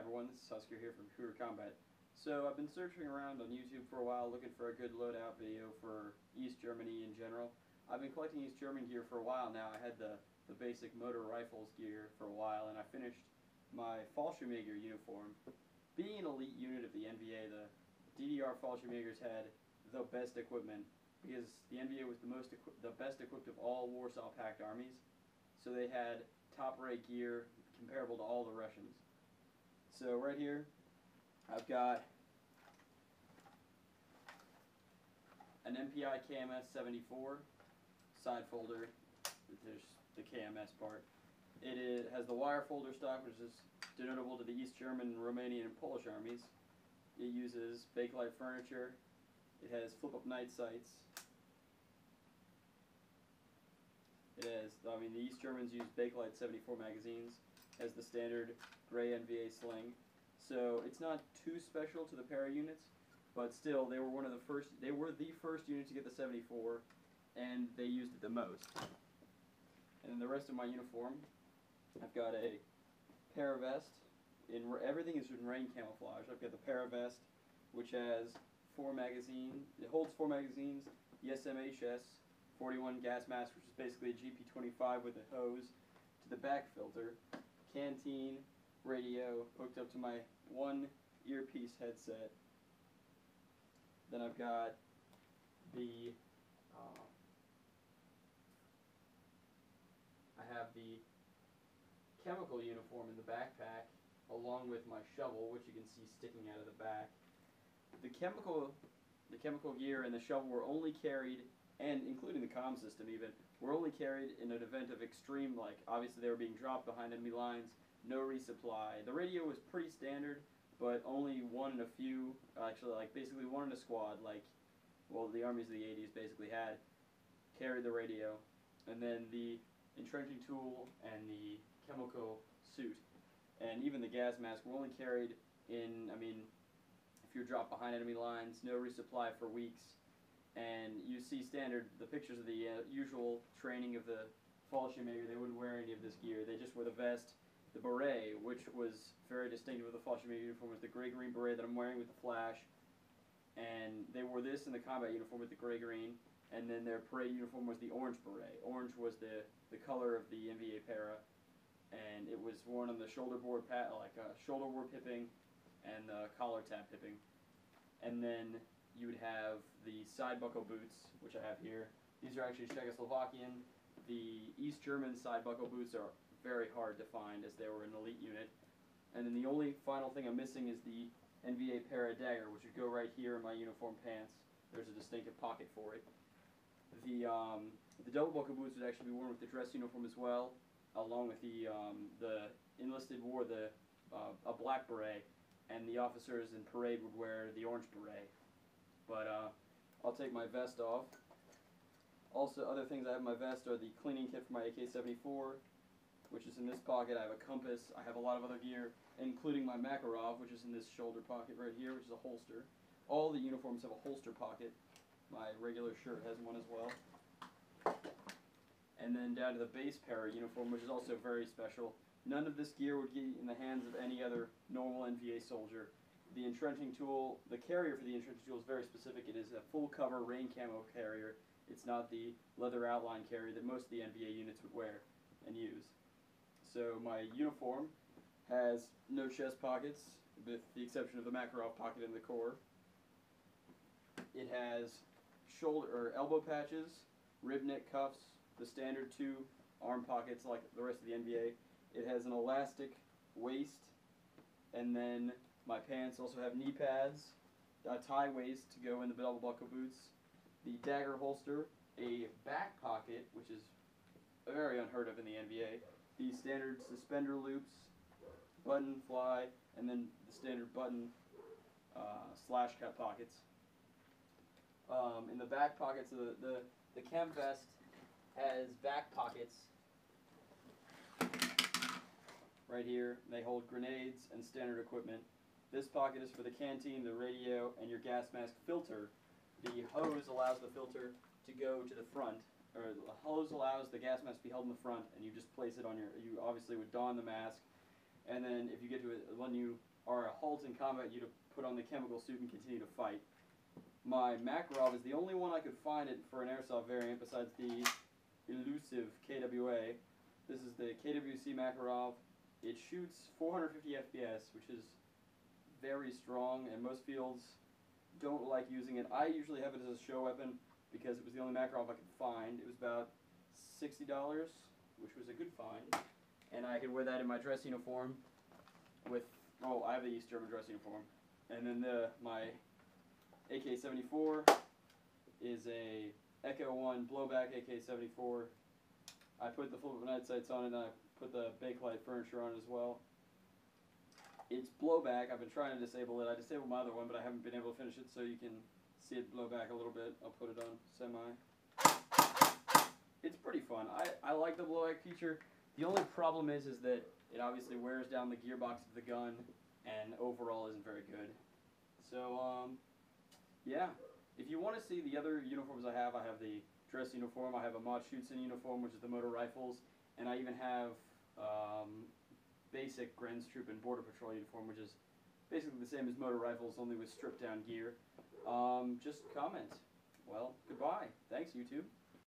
everyone, this is Husker here from Cougar Combat. So I've been searching around on YouTube for a while looking for a good loadout video for East Germany in general. I've been collecting East German gear for a while now. I had the basic motor rifles gear for a while, and I finished my Fallschirmjäger uniform. Being an elite unit of the NVA, the DDR Fallschirmjägers had the best equipment because the NVA was the best equipped of all Warsaw Pact armies. So they had top-rate gear comparable to all the Russians. So right here, I've got an MPI KMS 74 side folder. There's the KMS part. It has the wire folder stock, which is denotable to the East German, Romanian, and Polish armies. It uses Bakelite furniture. It has flip-up night sights. It has, the East Germans use Bakelite 74 magazines. It has the standard gray NVA sling. So it's not too special to the para units, but still they were the first unit to get the 74, and they used it the most. And then the rest of my uniform, I've got a para vest. Everything is in rain camouflage. I've got the para vest, which has 4 magazines. It holds 4 magazines. The SMHS 41 gas mask, which is basically a GP25 with a hose to the back filter. Canteen, radio hooked up to my one earpiece headset. Then I've got the I have the chemical uniform in the backpack, along with my shovel, which you can see sticking out of the back. The chemical gear and the shovel were only carried, and including the comm system even, were only carried in an event of extreme, like obviously they were being dropped behind enemy lines, no resupply. The radio was pretty standard, but only one in a few, actually like basically one in a squad, like, well, the armies of the 80s basically had, carried the radio. And then the entrenching tool and the chemical suit, and even the gas mask were only carried in, if you're dropped behind enemy lines, no resupply for weeks. And you see the pictures of the usual training of the Fallschirmjäger. They wouldn't wear any of this gear. They just wore the vest. The beret, which was very distinctive of the Fallschirmjäger uniform, was the gray-green beret that I'm wearing with the flash. And they wore this in the combat uniform with the gray-green. And then their parade uniform was the orange beret. Orange was the color of the NVA Para. And it was worn on the shoulder board shoulder board pipping and the collar tab pipping. And then you would have the side buckle boots, which I have here. These are actually Czechoslovakian. The East German side buckle boots are very hard to find, as they were an elite unit. And then the only final thing I'm missing is the NVA Para dagger, which would go right here in my uniform pants. There's a distinctive pocket for it. The double buckle boots would actually be worn with the dress uniform as well, along with the enlisted wore a black beret, and the officers in parade would wear the orange beret. But I'll take my vest off. Also, other things I have in my vest are the cleaning kit for my AK-74, which is in this pocket. I have a compass. I have a lot of other gear, including my Makarov, which is in this shoulder pocket right here, which is a holster. All the uniforms have a holster pocket. My regular shirt has one as well. And then down to the base para uniform, which is also very special. None of this gear would get in the hands of any other normal NVA soldier. The entrenching tool, the carrier for the entrenching tool is very specific. It is a full cover rain camo carrier. It's not the leather outline carrier that most of the NVA units would wear and use. So my uniform has no chest pockets, with the exception of the Makarov pocket in the core. It has elbow patches, rib neck cuffs, the standard 2 arm pockets like the rest of the NVA. It has an elastic waist, and then my pants also have knee pads, a tie waist to go in the double buckle boots, the dagger holster, a back pocket, which is very unheard of in the NVA, the standard suspender loops, button fly, and then the standard button slash cut pockets. In the back pockets, the chem vest has back pockets right here. They hold grenades and standard equipment. This pocket is for the canteen, the radio, and your gas mask filter. The hose allows the filter to go to the front, or the hose allows the gas mask to be held in the front, and you just place it on you obviously would don the mask, and then if you get to it, when you are a halt in combat you to put on the chemical suit and continue to fight. My Makarov is the only one I could find it for an airsoft variant besides the elusive KWA. This is the KWC Makarov. It shoots 450 FPS, which is very strong, and most fields don't like using it. I usually have it as a show weapon because it was the only Makarov I could find. It was about $60, which was a good find, and I could wear that in my dress uniform with, oh, I have the East German dress uniform, and then my AK-74 is a Echo 1 blowback AK-74. I put the full night sights on it, and I put the bakelite furniture on it as well. It's blowback. I've been trying to disable it. I disabled my other one, but I haven't been able to finish it, so you can see it blow back a little bit. I'll put it on semi. It's pretty fun. I like the blowback feature. The only problem is that it obviously wears down the gearbox of the gun, and overall isn't very good. So, yeah. If you want to see the other uniforms I have the dress uniform, I have a Mod Schutzen uniform, which is the motor rifles, and I even have basic Grenztruppen Border Patrol uniform, which is basically the same as motor rifles, only with stripped down gear. Just comment. Well, goodbye. Thanks, YouTube.